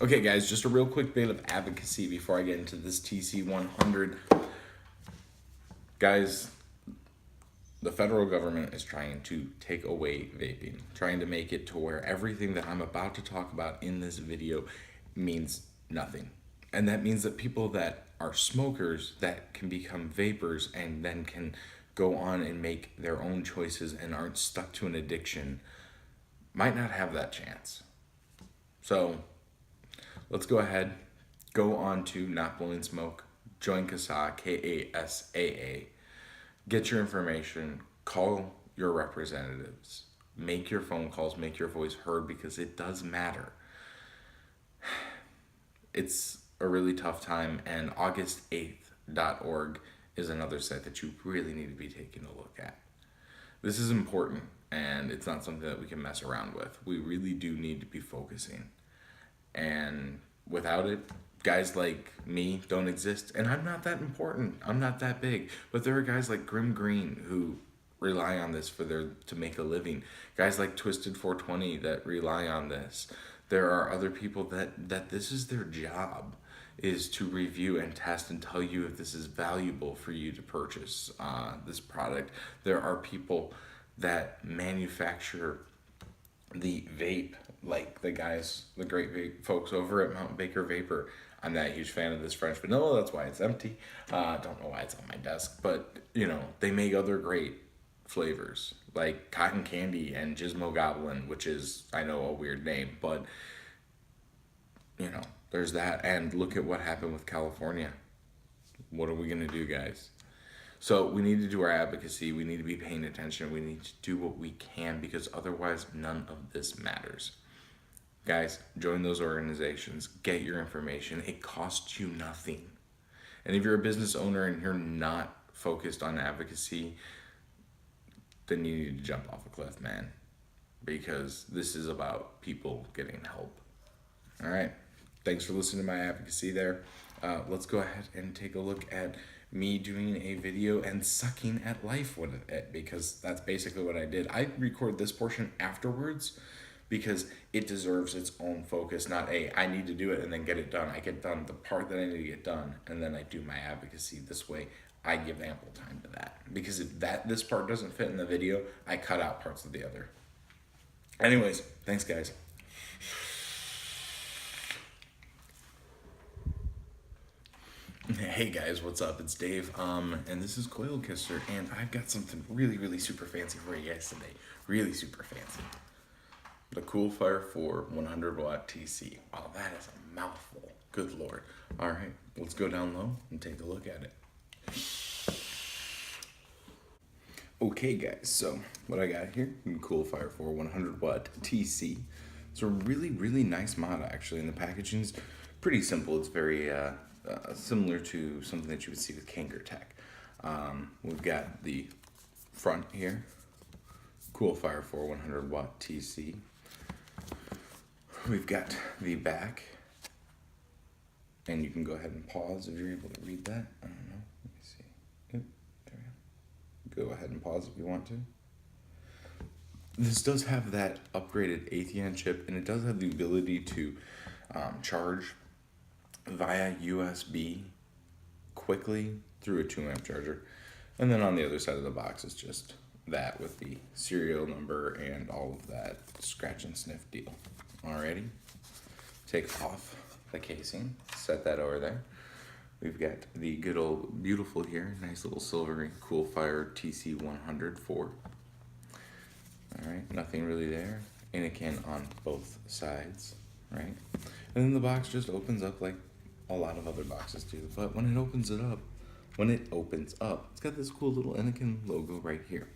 Okay, guys, just a real quick bit of advocacy before I get into this TC100. Guys, the federal government is trying to take away vaping, trying to make it to where everything that I'm about to talk about in this video means nothing. And that means that people that are smokers that can become vapors and then can go on and make their own choices and aren't stuck to an addiction might not have that chance. So let's go ahead, go on to Not Blowing Smoke, join KASAA, KASAA, get your information, call your representatives, make your phone calls, make your voice heard because it does matter. It's a really tough time, and august8th.org is another site that you really need to be taking a look at. This is important, and it's not something that we can mess around with. We really do need to be focusing. And without it, guys like me don't exist. And I'm not that important. I'm not that big. But there are guys like Grim Green who rely on this to make a living. Guys like Twisted 420 that rely on this. There are other people that this is their job, is to review and test and tell you if this is valuable for you to purchase this product. There are people that manufacture the vape, like the great vape folks over at Mount Baker Vapor. I'm not a huge fan of this French vanilla, that's why it's empty. Don't know why it's on my desk, but they make other great flavors like cotton candy and Gizmo Goblin, which is, I know, a weird name, but there's that. And look at what happened with California. What are we gonna do, guys? So we need to do our advocacy. We need to be paying attention. We need to do what we can, because otherwise none of this matters. Guys, join those organizations. Get your information. It costs you nothing. And if you're a business owner and you're not focused on advocacy, then you need to jump off a cliff, man. Because this is about people getting help. All right. Thanks for listening to my advocacy there. Let's go ahead and take a look at me doing a video and sucking at life with it, because that's basically what I did. I record this portion afterwards because it deserves its own focus, not I need to do it and then get it done. I get done the part that I need to get done, and then I do my advocacy. This way I give ample time to that, because if this part doesn't fit in the video, I cut out parts of the other. Anyways, thanks guys. Hey guys, what's up? It's Dave, and this is Coil Kisser, and I've got something really, really super fancy for you guys today. Really super fancy. The CoolFire IV 100 watt TC. Oh, that is a mouthful. Good Lord. All right, let's go down low and take a look at it. Okay guys, so what I got here, CoolFire IV 100 watt TC. It's a really, really nice mod actually, and the packaging's pretty simple. It's very, similar to something that you would see with Kangaroo Tech. We've got the front here, CoolFire IV 100 watt TC. We've got the back, and you can go ahead and pause if you're able to read that. I don't know, let me see. Yep, there we go. Go ahead and pause if you want to. This does have that upgraded Atheon chip, and it does have the ability to charge via USB quickly through a 2-amp charger. And then on the other side of the box is just that with the serial number and all of that scratch and sniff deal. Alrighty, take off the casing, set that over there. We've got the good old beautiful here, nice little silvery CoolFire TC100 IV. Alright, nothing really there. Innokin on both sides, right? And then the box just opens up like a lot of other boxes do, but when it opens up, it's got this cool little Innokin logo right here.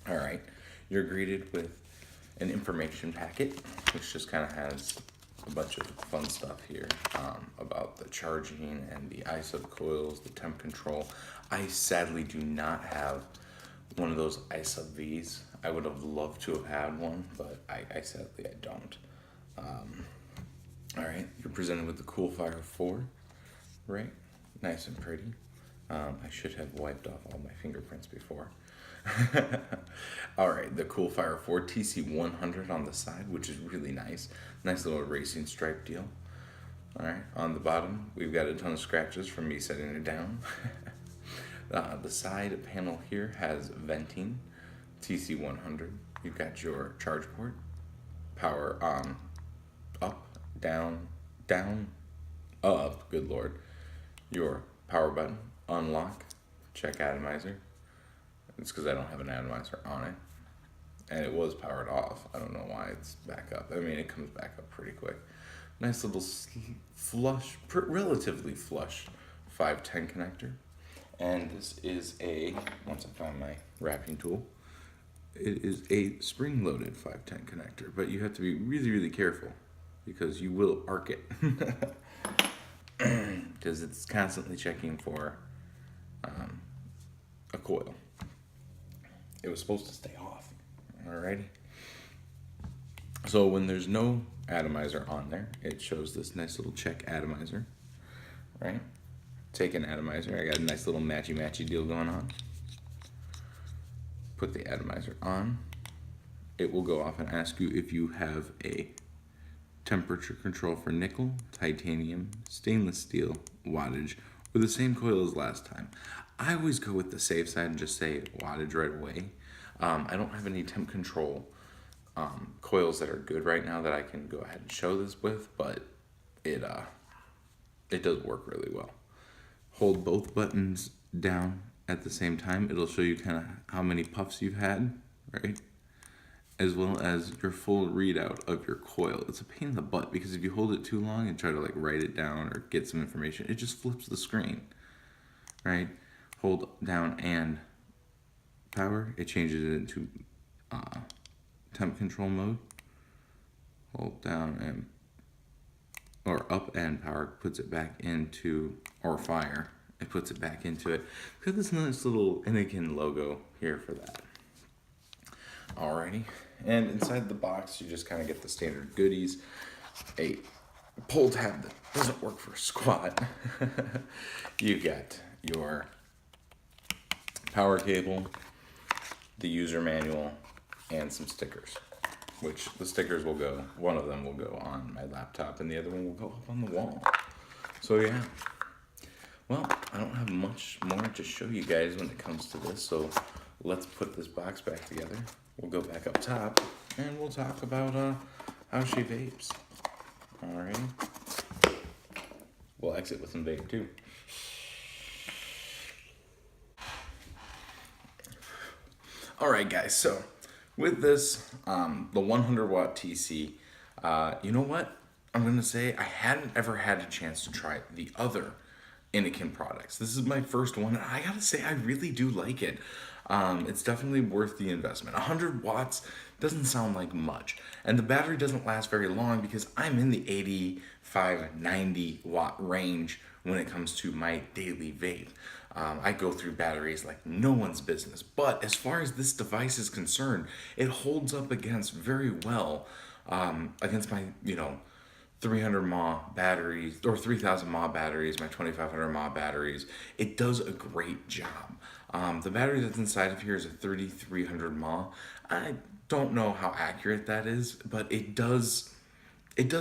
All right, you're greeted with an information packet, which just kind of has a bunch of fun stuff here about the charging and the ISO coils, the temp control. I sadly do not have one of those ISO Vs. I would have loved to have had one, but I sadly don't. All right, you're presented with the CoolFire IV, right? Nice and pretty. I should have wiped off all my fingerprints before. All right, the CoolFire 4 TC100 on the side, which is really nice. Nice little racing stripe deal. All right, on the bottom, we've got a ton of scratches from me setting it down. The side panel here has venting, TC100. You've got your charge port, power on, up, down, down, up, good lord. Your power button, unlock, check atomizer. It's because I don't have an atomizer on it. And it was powered off. I don't know why it's back up. I mean, it comes back up pretty quick. Nice little flush, relatively flush 510 connector. And this is once I find my wrapping tool, it is a spring-loaded 510 connector. But you have to be really, really careful because you will arc it. Because it's constantly checking for a coil. It was supposed to stay off. Alrighty. So when there's no atomizer on there, it shows this nice little check atomizer. Right? Take an atomizer. I got a nice little matchy-matchy deal going on. Put the atomizer on. It will go off and ask you if you have a temperature control for nickel, titanium, stainless steel, wattage, or the same coil as last time. I always go with the safe side and just say wattage right away. I don't have any temp control coils that are good right now that I can go ahead and show this with, but it does work really well. Hold both buttons down at the same time. It'll show you kind of how many puffs you've had, right? As well as your full readout of your coil. It's a pain in the butt because if you hold it too long and try to like write it down or get some information, it just flips the screen, right? Hold down and power, it changes it into temp control mode. Hold down and, or up and power puts it back into, or fire, it puts it back into it. Got this nice little Innokin logo here for that. Alrighty, and inside the box you just kind of get the standard goodies. A pull tab that doesn't work for squat. You get your power cable, the user manual, and some stickers. Which the stickers will go, one of them will go on my laptop and the other one will go up on the wall. So yeah. Well, I don't have much more to show you guys when it comes to this, so let's put this box back together. We'll go back up top, and we'll talk about how she vapes. Alright. We'll exit with some vape, too. Alright, guys, so with this, the 100 watt TC, you know what? I'm going to say I hadn't ever had a chance to try the other Innokin products. This is my first one, and I gotta say, I really do like it. It's definitely worth the investment. 100 watts doesn't sound like much, and the battery doesn't last very long because I'm in the 85, 90 watt range when it comes to my daily vape. I go through batteries like no one's business, but as far as this device is concerned, it holds up against very well against my, 300 mAh batteries or 3000 mAh batteries, my 2500 mAh batteries. It does a great job. The battery that's inside of here is a 3300 mAh. I don't know how accurate that is, but it does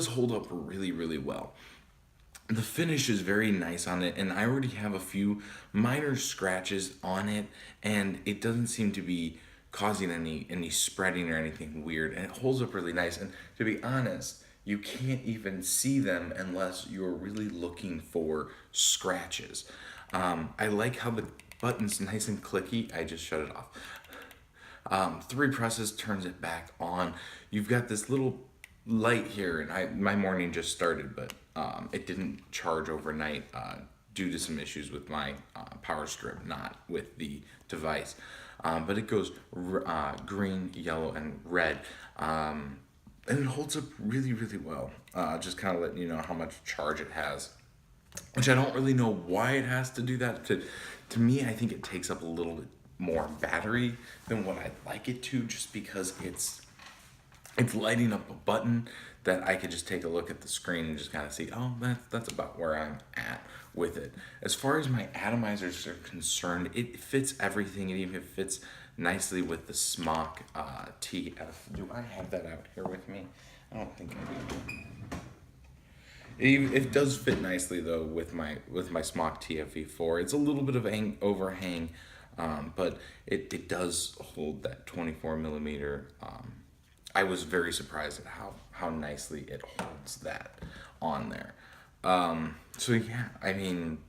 hold up really, really well. The finish is very nice on it, and I already have a few minor scratches on it, and it doesn't seem to be causing any spreading or anything weird, and it holds up really nice. And to be honest, you can't even see them unless you're really looking for scratches. I like how the button's nice and clicky. I just shut it off. 3 presses turns it back on. You've got this little light here, and my morning just started, but it didn't charge overnight due to some issues with my power strip, not with the device. But it goes green, yellow, and red. And it holds up really, really well. Just kind of letting you know how much charge it has. Which I don't really know why it has to do that. To me, I think it takes up a little bit more battery than what I'd like it to, just because it's lighting up a button that I could just take a look at the screen and just kind of see, oh, that's about where I'm at with it. As far as my atomizers are concerned, it fits everything. It even fits nicely with the Smock TF. Do I have that out here with me? I don't think I do. It does fit nicely though with my Smock TFE4. It's a little bit of overhang, but it does hold that 24 millimeter. I was very surprised at how nicely it holds that on there. So yeah, I mean,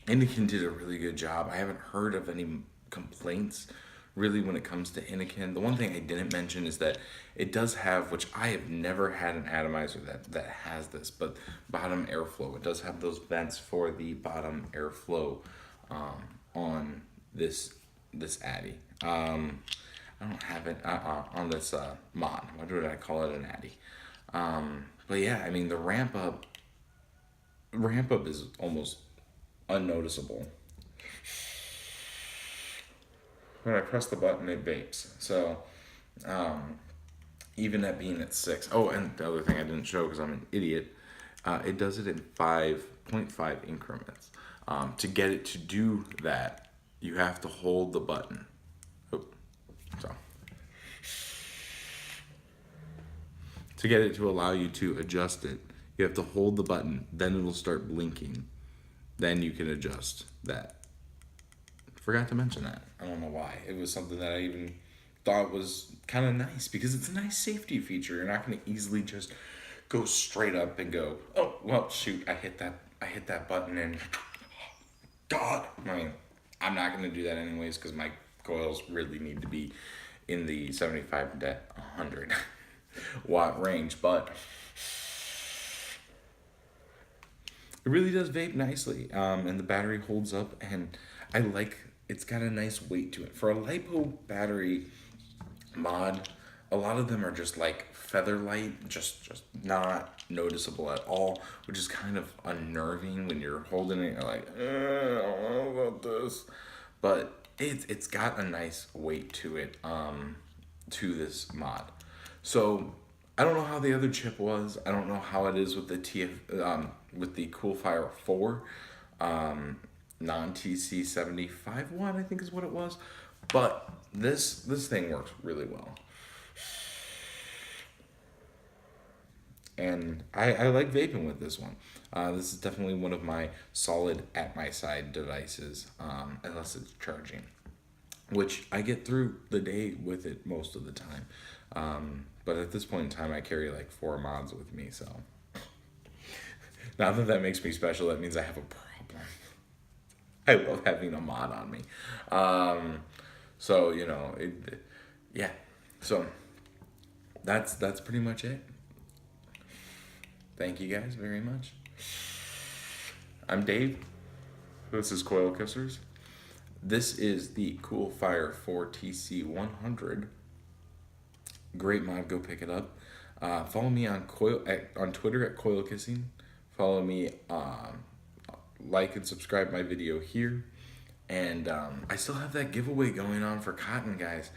Innokin did a really good job. I haven't heard of any complaints really when it comes to Innokin. The one thing I didn't mention is that it does have, which I have never had an atomizer that has this, but bottom airflow. It does have those vents for the bottom airflow on this Addy. I don't have it on this mod. Why did I call it an Addy? But yeah, I mean the ramp up is almost unnoticeable. When I press the button, it vapes. So, even at being at 6. Oh, and the other thing I didn't show because I'm an idiot, it does it in 5.5 increments. To get it to do that, you have to hold the button. Oh, so. To get it to allow you to adjust it, you have to hold the button, then it'll start blinking. Then you can adjust that. Forgot to mention that. I don't know why. It was something that I even thought was kind of nice because it's a nice safety feature. You're not going to easily just go straight up and go, oh, well, shoot, I hit that button and God. I mean, I'm not going to do that anyways because my coils really need to be in the 75 to 100 watt range, but it really does vape nicely, and the battery holds up, and I like it's got a nice weight to it. For a LiPo battery mod, a lot of them are just like feather light, just not noticeable at all, which is kind of unnerving when you're holding it. You're like, I don't know about this, but it's got a nice weight to it, to this mod. So I don't know how the other chip was. I don't know how it is with the with the CoolFire IV, non-TC 75 one, I think is what it was. But this thing works really well. And I like vaping with this one. This is definitely one of my solid at my side devices, unless it's charging, which I get through the day with it most of the time. But at this point in time, I carry like 4 mods with me, so not that makes me special. That means I have a problem. I love having a mod on me. So you know, yeah. So that's pretty much it. Thank you guys very much. I'm Dave. This is Coil Kissers. This is the CoolFire IV TC100. Great mod, go pick it up. Follow me on Twitter at Coil Kissing. Follow me, like and subscribe my video here. And I still have that giveaway going on for Cotton, guys.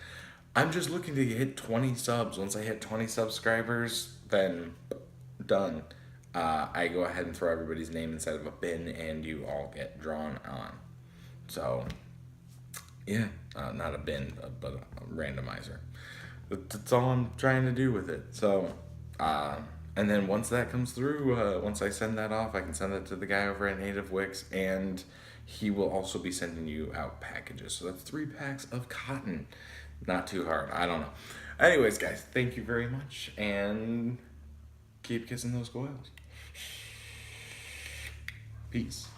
I'm just looking to hit 20 subs. Once I hit 20 subscribers, then done. I go ahead and throw everybody's name inside of a bin, and you all get drawn on. So, yeah, not a bin, but a randomizer. That's all I'm trying to do with it. So, and then once that comes through, once I send that off, I can send it to the guy over at Native Wix, and he will also be sending you out packages. So that's 3 packs of cotton. Not too hard. I don't know. Anyways, guys, thank you very much, and keep kissing those coils. Peace.